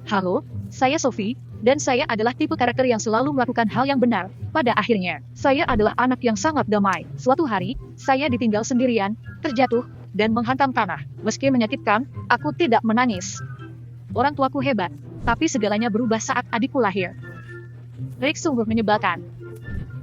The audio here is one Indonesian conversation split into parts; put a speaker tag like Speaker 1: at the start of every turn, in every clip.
Speaker 1: Halo, saya Sophie, dan saya adalah tipe karakter yang selalu melakukan hal yang benar. Pada akhirnya, saya adalah anak yang sangat damai. Suatu hari, saya ditinggal sendirian, terjatuh, dan menghantam tanah. Meski menyakitkan, aku tidak menangis. Orang tuaku hebat, tapi segalanya berubah saat adikku lahir. Rick sungguh menyebalkan.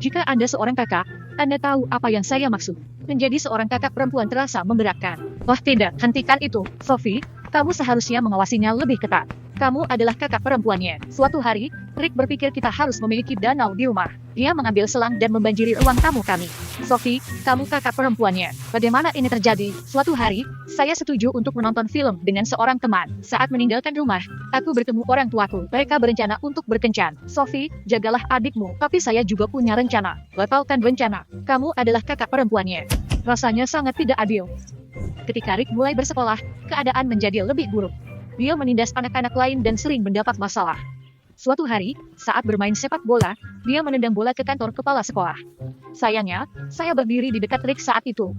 Speaker 1: Jika Anda seorang kakak, Anda tahu apa yang saya maksud. Menjadi seorang kakak perempuan terasa memberatkan. Oh tidak, hentikan itu, Sophie. Kamu seharusnya mengawasinya lebih ketat. Kamu adalah kakak perempuannya. Suatu hari, Rick berpikir kita harus memiliki danau di rumah. Dia mengambil selang dan membanjiri ruang tamu kami. Sophie, kamu kakak perempuannya. Bagaimana ini terjadi? Suatu hari, saya setuju untuk menonton film dengan seorang teman. Saat meninggalkan rumah, aku bertemu orang tuaku. Mereka berencana untuk berkencan. Sophie, jagalah adikmu. Tapi saya juga punya rencana. Batalkan rencana. Kamu adalah kakak perempuannya. Rasanya sangat tidak adil. Ketika Rick mulai bersekolah, keadaan menjadi lebih buruk. Dia menindas anak-anak lain dan sering mendapat masalah. Suatu hari, saat bermain sepak bola, dia menendang bola ke kantor kepala sekolah. Sayangnya, saya berdiri di dekat Rick saat itu.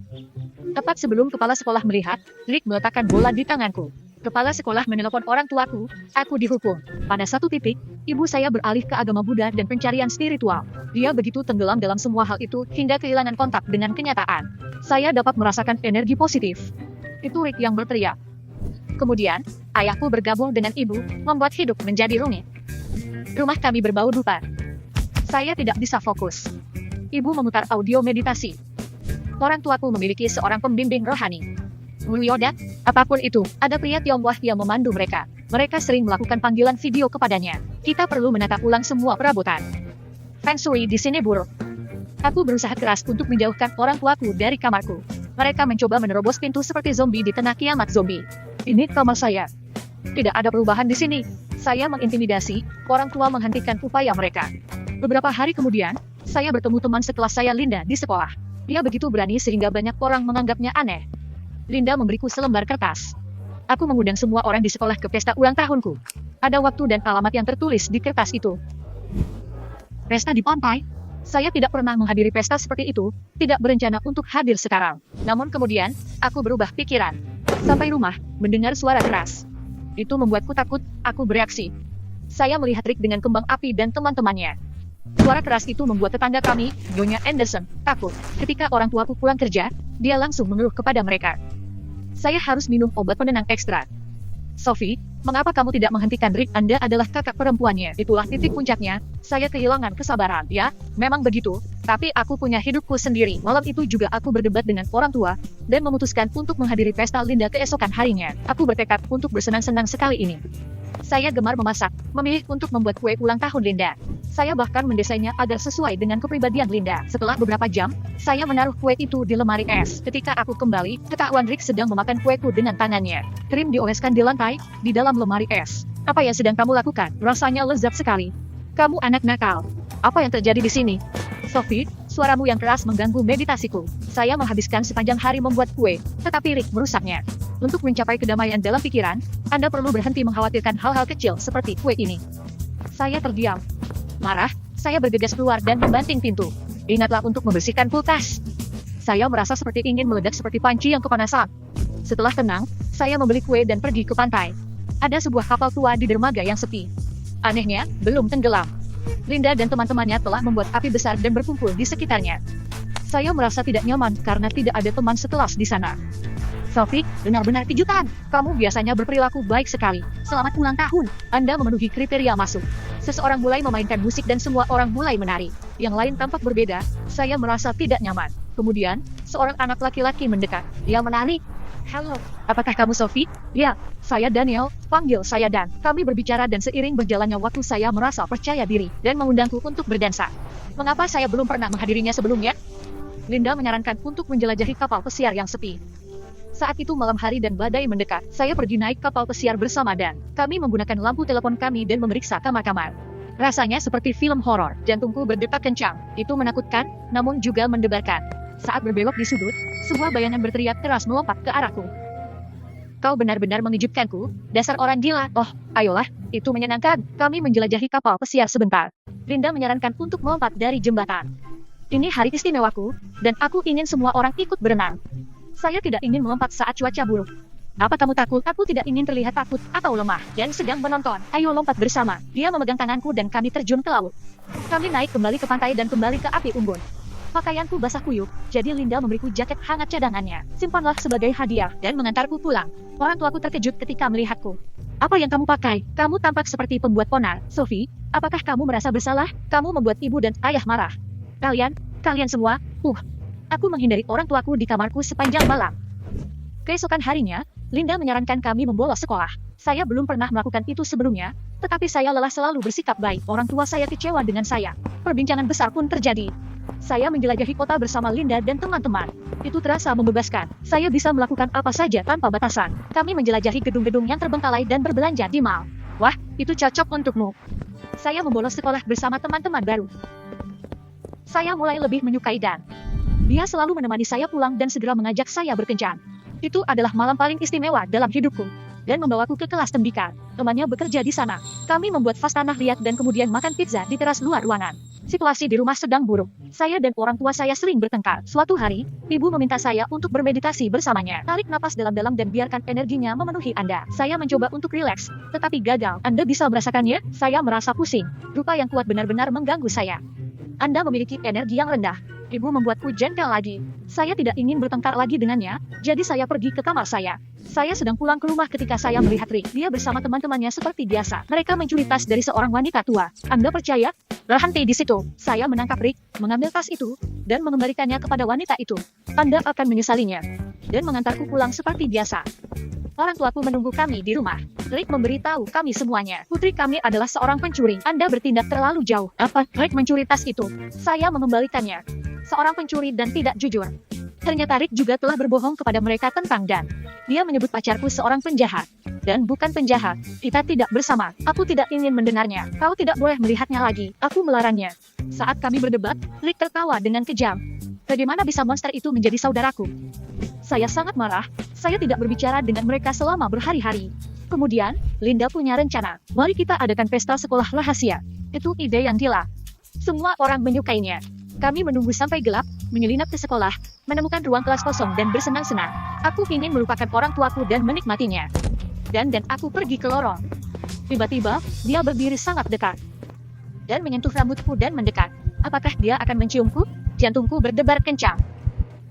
Speaker 1: Tepat sebelum kepala sekolah melihat, Rick meletakkan bola di tanganku. Kepala sekolah menelpon orang tuaku, aku dihukum. Pada satu titik, ibu saya beralih ke agama Buddha dan pencarian spiritual. Dia begitu tenggelam dalam semua hal itu hingga kehilangan kontak dengan kenyataan. Saya dapat merasakan energi positif. Itu Rick yang berteriak. Kemudian, ayahku bergabung dengan ibu, membuat hidup menjadi rumit. Rumah kami berbau dupa. Saya tidak bisa fokus. Ibu memutar audio meditasi. Orang tuaku memiliki seorang pembimbing rohani. Yoda, apapun itu, ada pria Tionghoa yang memandu mereka. Mereka sering melakukan panggilan video kepadanya. Kita perlu menata ulang semua perabotan. Feng Shui di sini buruk. Aku berusaha keras untuk menjauhkan orang tuaku dari kamarku. Mereka mencoba menerobos pintu seperti zombie di tengah kiamat zombie. Ini kamar saya. Tidak ada perubahan di sini. Saya mengintimidasi, orang tua menghentikan upaya mereka. Beberapa hari kemudian, saya bertemu teman sekelas saya Linda di sekolah. Dia begitu berani sehingga banyak orang menganggapnya aneh. Linda memberiku selembar kertas. Aku mengundang semua orang di sekolah ke pesta ulang tahunku. Ada waktu dan alamat yang tertulis di kertas itu. Pesta di pantai? Saya tidak pernah menghadiri pesta seperti itu, tidak berencana untuk hadir sekarang. Namun kemudian, aku berubah pikiran. Sampai rumah, mendengar suara keras. Itu membuatku takut, aku bereaksi. Saya melihat Rick dengan kembang api dan teman-temannya. Suara keras itu membuat tetangga kami, Nyonya Anderson, takut. Ketika orang tuaku pulang kerja, dia langsung mengeluh kepada mereka. Saya harus minum obat penenang ekstra. Sophie, mengapa kamu tidak menghentikan Rick? Anda adalah kakak perempuannya. Itulah titik puncaknya. Saya kehilangan kesabaran. Ya, memang begitu. Tapi aku punya hidupku sendiri. Malam itu juga aku berdebat dengan orang tua, dan memutuskan untuk menghadiri pesta Linda keesokan harinya. Aku bertekad untuk bersenang-senang sekali ini. Saya gemar memasak, memilih untuk membuat kue ulang tahun Linda. Saya bahkan mendesainnya agar sesuai dengan kepribadian Linda. Setelah beberapa jam, saya menaruh kue itu di lemari es. Ketika aku kembali, ketahuan Rick sedang memakan kueku dengan tangannya. Krim dioleskan di lantai, di dalam lemari es. Apa yang sedang kamu lakukan? Rasanya lezat sekali. Kamu anak nakal. Apa yang terjadi di sini? Sophie, suaramu yang keras mengganggu meditasiku. Saya menghabiskan sepanjang hari membuat kue, tetapi Rick merusaknya. Untuk mencapai kedamaian dalam pikiran, Anda perlu berhenti mengkhawatirkan hal-hal kecil seperti kue ini. Saya terdiam. Marah, saya bergegas keluar dan membanting pintu. Ingatlah untuk membersihkan kulkas. Saya merasa seperti ingin meledak seperti panci yang kepanasan. Setelah tenang, saya membeli kue dan pergi ke pantai. Ada sebuah kapal tua di dermaga yang sepi. Anehnya, belum tenggelam. Linda dan teman-temannya telah membuat api besar dan berkumpul di sekitarnya. Saya merasa tidak nyaman karena tidak ada teman sekelas di sana. Sophie, benar-benar kejutan. Kamu biasanya berperilaku baik sekali. Selamat ulang tahun. Anda memenuhi kriteria masuk. Seseorang mulai memainkan musik dan semua orang mulai menari. Yang lain tampak berbeda. Saya merasa tidak nyaman. Kemudian, seorang anak laki-laki mendekat. Dia menari. Halo, apakah kamu Sophie? Ya, saya Daniel. Panggil saya Dan. Kami berbicara dan seiring berjalannya waktu saya merasa percaya diri dan mengundangku untuk berdansa. Mengapa saya belum pernah menghadirinya sebelumnya? Linda menyarankan untuk menjelajahi kapal pesiar yang sepi. Saat itu malam hari dan badai mendekat, saya pergi naik kapal pesiar bersama Dan. Kami menggunakan lampu telepon kami dan memeriksa kamar-kamar. Rasanya seperti film horor, jantungku berdetak kencang. Itu menakutkan, namun juga mendebarkan. Saat berbelok di sudut, sebuah bayangan berteriak keras melompat ke arahku. Kau benar-benar mengejutkanku, dasar orang gila. Oh, ayolah, itu menyenangkan. Kami menjelajahi kapal pesiar sebentar. Linda menyarankan untuk melompat dari jembatan. Ini hari istimewaku, dan aku ingin semua orang ikut berenang. Saya tidak ingin melompat saat cuaca buruk. Apa kamu takut? Aku tidak ingin terlihat takut atau lemah dan sedang menonton. Ayo lompat bersama. Dia memegang tanganku dan kami terjun ke laut. Kami naik kembali ke pantai dan kembali ke api unggun. Pakaianku basah kuyup, jadi Linda memberiku jaket hangat cadangannya. Simpanlah sebagai hadiah dan mengantarku pulang. Orang tuaku terkejut ketika melihatku. Apa yang kamu pakai? Kamu tampak seperti pembuat ponar. Sophie, apakah kamu merasa bersalah? Kamu membuat ibu dan ayah marah. Kalian semua, aku menghindari orang tuaku di kamarku sepanjang malam. Keesokan harinya, Linda menyarankan kami membolos sekolah. Saya belum pernah melakukan itu sebelumnya, tetapi saya lelah selalu bersikap baik. Orang tua saya kecewa dengan saya. Perbincangan besar pun terjadi. Saya menjelajahi kota bersama Linda dan teman-teman. Itu terasa membebaskan. Saya bisa melakukan apa saja tanpa batasan. Kami menjelajahi gedung-gedung yang terbengkalai dan berbelanja di mall. Wah, itu cocok untukmu. Saya membolos sekolah bersama teman-teman baru. Saya mulai lebih menyukai Dan. Dia selalu menemani saya pulang dan segera mengajak saya berkencan. Itu adalah malam paling istimewa dalam hidupku. Dan membawaku ke kelas tembikar. Temannya bekerja di sana. Kami membuat vas tanah liat dan kemudian makan pizza di teras luar ruangan. Situasi di rumah sedang buruk. Saya dan orang tua saya sering bertengkar. Suatu hari, ibu meminta saya untuk bermeditasi bersamanya. Tarik napas dalam-dalam dan biarkan energinya memenuhi Anda. Saya mencoba untuk rileks, tetapi gagal. Anda bisa merasakannya? Saya merasa pusing. Rupa yang kuat benar-benar mengganggu saya. Anda memiliki energi yang rendah. Ibu membuatku jengkel lagi. Saya tidak ingin bertengkar lagi dengannya, jadi saya pergi ke kamar saya. Saya sedang pulang ke rumah ketika saya melihat Rick. Dia bersama teman-temannya seperti biasa. Mereka mencuri tas dari seorang wanita tua. Anda percaya? Berhenti di situ. Saya menangkap Rick, mengambil tas itu, dan mengembalikannya kepada wanita itu. Anda akan menyesalinya. Dan mengantarku pulang seperti biasa. Orang tuaku menunggu kami di rumah. Rick memberitahu kami semuanya. Putri kami adalah seorang pencuri. Anda bertindak terlalu jauh. Apa? Rick mencuri tas itu. Saya mengembalikannya. Seorang pencuri dan tidak jujur. Ternyata Rick juga telah berbohong kepada mereka tentang Dan. Dia menyebut pacarku seorang penjahat. Dan bukan penjahat. Kita tidak bersama. Aku tidak ingin mendengarnya. Kau tidak boleh melihatnya lagi. Aku melarangnya. Saat kami berdebat, Rick tertawa dengan kejam. Bagaimana bisa monster itu menjadi saudaraku? Saya sangat marah. Saya tidak berbicara dengan mereka selama berhari-hari. Kemudian, Linda punya rencana. Mari kita adakan pesta sekolah rahasia. Itu ide yang gila. Semua orang menyukainya. Kami menunggu sampai gelap, menyelinap ke sekolah, menemukan ruang kelas kosong dan bersenang-senang. Aku ingin melupakan orang tuaku dan menikmatinya. Dan aku pergi ke lorong. Tiba-tiba, dia berdiri sangat dekat. Dan menyentuh rambutku dan mendekat. Apakah dia akan menciumku? Jantungku berdebar kencang.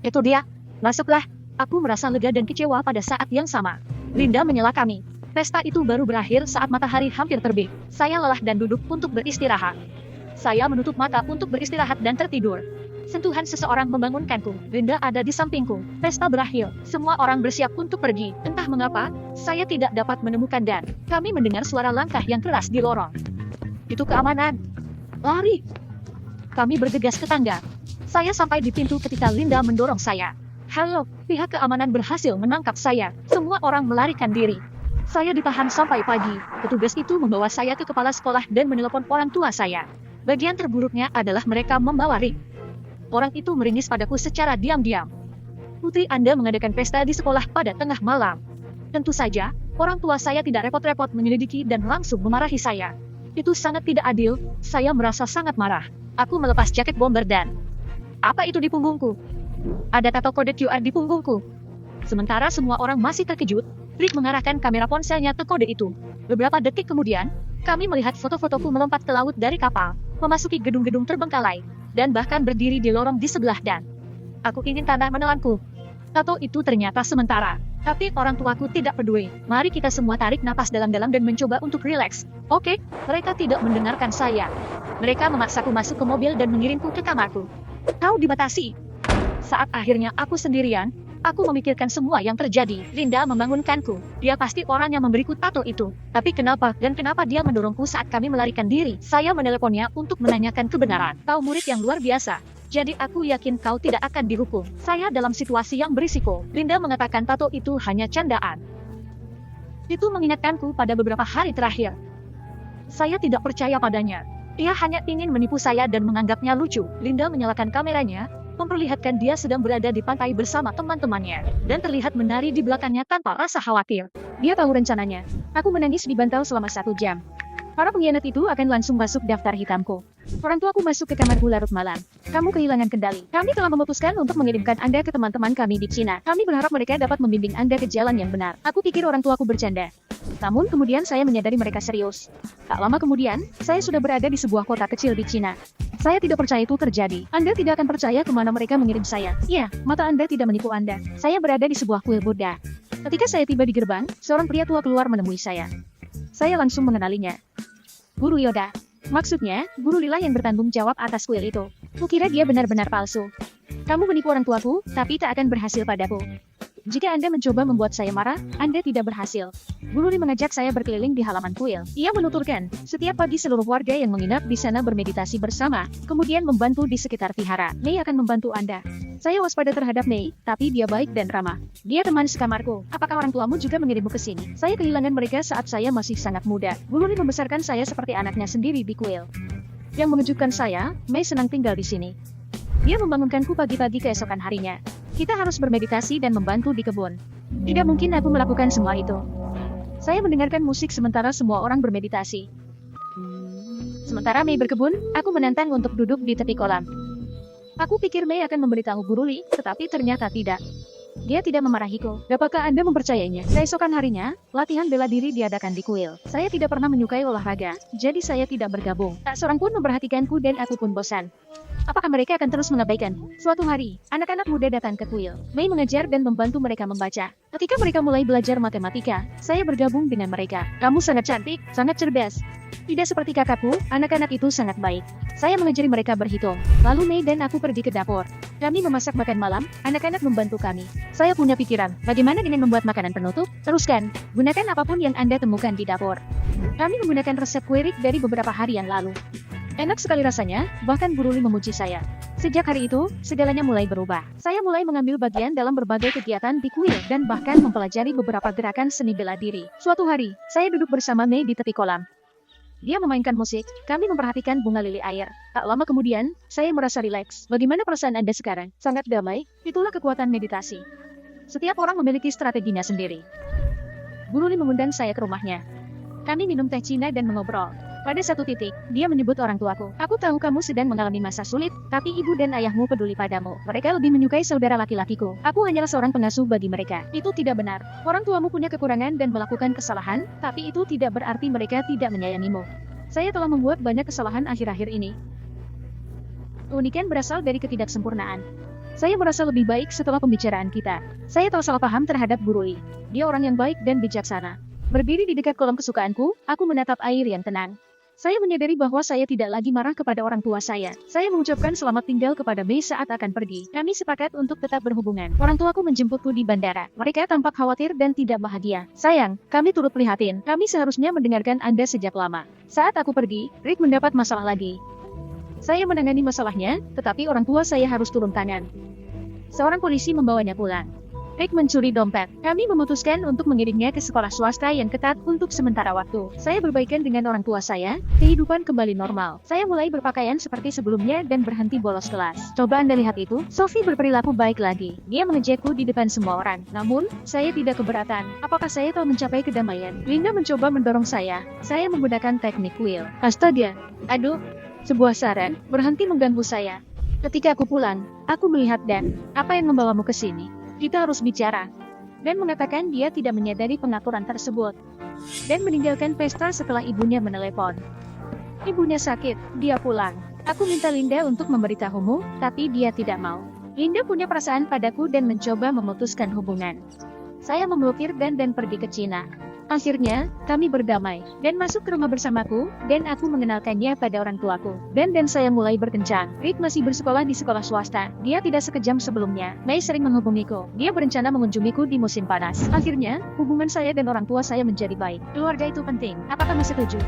Speaker 1: Itu dia. Masuklah. Aku merasa lega dan kecewa pada saat yang sama. Linda menyela kami. Pesta itu baru berakhir saat matahari hampir terbit. Saya lelah dan duduk untuk beristirahat. Saya menutup mata untuk beristirahat dan tertidur. Sentuhan seseorang membangunkanku. Linda ada di sampingku. Pesta berakhir. Semua orang bersiap untuk pergi. Entah mengapa, saya tidak dapat menemukan Dan. Kami mendengar suara langkah yang keras di lorong. Itu keamanan. Lari. Kami bergegas ke tangga. Saya sampai di pintu ketika Linda mendorong saya. Halo, pihak keamanan berhasil menangkap saya. Semua orang melarikan diri. Saya ditahan sampai pagi. Petugas itu membawa saya ke kepala sekolah dan menelepon orang tua saya. Bagian terburuknya adalah mereka membawa Rick. Orang itu meringis padaku secara diam-diam. Putri Anda mengadakan pesta di sekolah pada tengah malam. Tentu saja, orang tua saya tidak repot-repot menyelidiki dan langsung memarahi saya. Itu sangat tidak adil, saya merasa sangat marah. Aku melepas jaket bomber dan... Apa itu di punggungku? Ada tato kode QR di punggungku. Sementara semua orang masih terkejut, Rick mengarahkan kamera ponselnya ke kode itu. Beberapa detik kemudian, kami melihat foto-fotoku melompat ke laut dari kapal, memasuki gedung-gedung terbengkalai, dan bahkan berdiri di lorong di sebelah Dan. Aku ingin tanda menelanku. Tato itu ternyata sementara, tapi orang tuaku tidak peduli. Mari kita semua tarik napas dalam-dalam dan mencoba untuk rileks. Oke, mereka tidak mendengarkan saya. Mereka memaksaku masuk ke mobil dan mengirimku ke kamarku. Kau dibatasi. Saat akhirnya aku sendirian, aku memikirkan semua yang terjadi. Linda membangunkanku. Dia pasti orang yang memberiku tato itu. Tapi kenapa dia mendorongku saat kami melarikan diri? Saya meneleponnya untuk menanyakan kebenaran. Kau murid yang luar biasa. Jadi aku yakin kau tidak akan dihukum. Saya dalam situasi yang berisiko. Linda mengatakan tato itu hanya candaan. Itu mengingatkanku pada beberapa hari terakhir. Saya tidak percaya padanya. Dia hanya ingin menipu saya dan menganggapnya lucu. Linda menyalakan kameranya, memperlihatkan dia sedang berada di pantai bersama teman-temannya, dan terlihat menari di belakangnya tanpa rasa khawatir. Dia tahu rencananya. Aku menangis di bantal selama 1 jam. Para pengkhianat itu akan langsung masuk daftar hitamku. Orang tuaku masuk ke kamarku larut malam. Kamu kehilangan kendali. Kami telah memutuskan untuk mengirimkan Anda ke teman-teman kami di Cina. Kami berharap mereka dapat membimbing Anda ke jalan yang benar. Aku pikir orang tuaku bercanda. Namun kemudian saya menyadari mereka serius. Tak lama kemudian, saya sudah berada di sebuah kota kecil di Cina. Saya tidak percaya itu terjadi. Anda tidak akan percaya kemana mereka mengirim saya. Iya, mata Anda tidak menipu Anda. Saya berada di sebuah kuil Buddha. Ketika saya tiba di gerbang, seorang pria tua keluar menemui saya. Saya langsung mengenalinya. Guru Yoda. Maksudnya, guru lila yang bertanggung jawab atas kuil itu. Kukira dia benar-benar palsu. Kamu menipu orang tuaku, tapi tak akan berhasil padaku. Jika Anda mencoba membuat saya marah, Anda tidak berhasil. Guru Li mengajak saya berkeliling di halaman kuil. Ia menuturkan, setiap pagi seluruh warga yang menginap di sana bermeditasi bersama, kemudian membantu di sekitar vihara. Mei akan membantu Anda. Saya waspada terhadap Mei, tapi dia baik dan ramah. Dia teman sekamarku. Apakah orang tuamu juga mengirimmu ke sini? Saya kehilangan mereka saat saya masih sangat muda. Guru Li membesarkan saya seperti anaknya sendiri di kuil. Yang mengejutkan saya, Mei senang tinggal di sini. Dia membangunkanku pagi-pagi keesokan harinya. Kita harus bermeditasi dan membantu di kebun. Tidak mungkin aku melakukan semua itu. Saya mendengarkan musik sementara semua orang bermeditasi. Sementara Mei berkebun, aku menantang untuk duduk di tepi kolam. Aku pikir Mei akan memberitahu Guru Li, tetapi ternyata tidak. Dia tidak memarahiku. Dapatkah Anda mempercayainya? Keesokan harinya, latihan bela diri diadakan di kuil. Saya tidak pernah menyukai olahraga, jadi saya tidak bergabung. Tak seorang pun memperhatikanku dan aku pun bosan. Apakah mereka akan terus mengabaikanku? Suatu hari, anak-anak muda datang ke kuil. Mei mengajar dan membantu mereka membaca. Ketika mereka mulai belajar matematika, saya bergabung dengan mereka. Kamu sangat cantik, sangat cerdas. Tidak seperti kakakku, anak-anak itu sangat baik. Saya mengajari mereka berhitung. Lalu Mei dan aku pergi ke dapur. Kami memasak makan malam, anak-anak membantu kami. Saya punya pikiran, bagaimana dengan membuat makanan penutup? Teruskan, gunakan apapun yang Anda temukan di dapur. Kami menggunakan resep kue Rick dari beberapa hari yang lalu. Enak sekali rasanya, bahkan Guru Li memuji saya. Sejak hari itu, segalanya mulai berubah. Saya mulai mengambil bagian dalam berbagai kegiatan di kuil dan bahkan mempelajari beberapa gerakan seni bela diri. Suatu hari, saya duduk bersama Mei di tepi kolam. Dia memainkan musik, kami memperhatikan bunga lili air. Tak lama kemudian, saya merasa rileks. Bagaimana perasaan Anda sekarang? Sangat damai? Itulah kekuatan meditasi. Setiap orang memiliki strateginya sendiri. Guru Li mengundang saya ke rumahnya. Kami minum teh Cina dan mengobrol. Pada satu titik, dia menyebut orang tuaku. Aku tahu kamu sedang mengalami masa sulit, tapi ibu dan ayahmu peduli padamu. Mereka lebih menyukai saudara laki-lakiku. Aku hanyalah seorang pengasuh bagi mereka. Itu tidak benar. Orang tuamu punya kekurangan dan melakukan kesalahan, tapi itu tidak berarti mereka tidak menyayangimu. Saya telah membuat banyak kesalahan akhir-akhir ini. Keunikan berasal dari ketidaksempurnaan. Saya merasa lebih baik setelah pembicaraan kita. Saya telah salah paham terhadap Guru Li. Dia orang yang baik dan bijaksana. Berdiri di dekat kolam kesukaanku, aku menatap air yang tenang. Saya menyadari bahwa saya tidak lagi marah kepada orang tua saya. Saya mengucapkan selamat tinggal kepada Mei saat akan pergi. Kami sepakat untuk tetap berhubungan. Orang tuaku menjemputku di bandara. Mereka tampak khawatir dan tidak bahagia. Sayang, kami turut prihatin. Kami seharusnya mendengarkan Anda sejak lama. Saat aku pergi, Rick mendapat masalah lagi. Saya menangani masalahnya, tetapi orang tua saya harus turun tangan. Seorang polisi membawanya pulang. Rick mencuri dompet. Kami memutuskan untuk mengirimnya ke sekolah swasta yang ketat untuk sementara waktu. Saya berbaikan dengan orang tua saya, kehidupan kembali normal. Saya mulai berpakaian seperti sebelumnya dan berhenti bolos kelas. Coba Anda lihat itu, Sophie berperilaku baik lagi. Dia mengejakku di depan semua orang. Namun, saya tidak keberatan. Apakah saya telah mencapai kedamaian? Linda mencoba mendorong saya. Saya menggunakan teknik wheel. Astaga. Aduh. Sebuah saran. Berhenti mengganggu saya. Ketika aku pulang, aku melihat Dan. Apa yang membawamu ke sini? Kita harus bicara. Dan mengatakan dia tidak menyadari pengaturan tersebut. Dan meninggalkan pesta setelah ibunya menelepon. Ibunya sakit, dia pulang. Aku minta Linda untuk memberitahumu, tapi dia tidak mau. Linda punya perasaan padaku dan mencoba memutuskan hubungan. Saya memelukir Dan pergi ke Cina. Akhirnya, kami berdamai. Dan masuk ke rumah bersamaku, dan aku mengenalkannya pada orang tuaku. Dan saya mulai berkencan. Rick masih bersekolah di sekolah swasta. Dia tidak sekejam sebelumnya. Mei sering menghubungiku. Dia berencana mengunjungiku di musim panas. Akhirnya, hubungan saya dan orang tua saya menjadi baik. Keluarga itu penting. Apakah masih setuju?